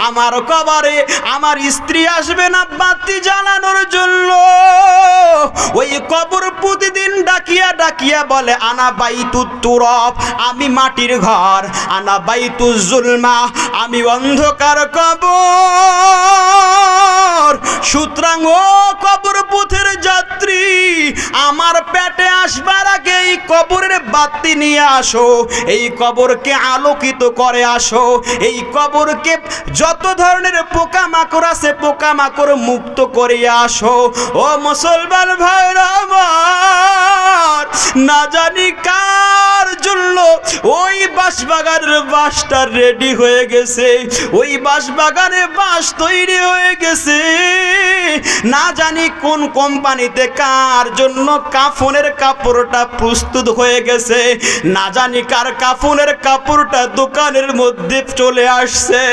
আমার কবরে আমার স্ত্রী আসবে না বাতি জ্বালানোর জন্য। ওই কবর প্রতিদিন ডাকিয়া ডাকিয়া বলে আনা বাইতুত তুরাব, আমি মাটির ঘর, আনা বাইতুজ জুলমা, আমি অন্ধকার কবর। সুতরাং ও কবর পথের যাত্রী, আমার পেটে আসবার আগে এই কবরের বাতি নিয়ে আসো, এই কবরকে আলোকিত করে আসো, এই কবরকে যত ধরনের পোকামাকড় আছে পোকামাকড় মুক্ত করিয়া আসো। ও মুসলমান ভাইরা আমার, না জানি কার জন্য ওই বাঁশবাগানের বাঁশটা রেডি হয়ে গেছে, ওই বাঁশবাগানে বাঁশ তৈরি হয়ে গেছে। না জানি কোন কোম্পানিতে কার জন্য কাফনের কাপড়টা প্রস্তুত হয়ে গেছে, না জানি কার কাফনের কাপড়টা দোকানের মধ্যে চলে আসছে।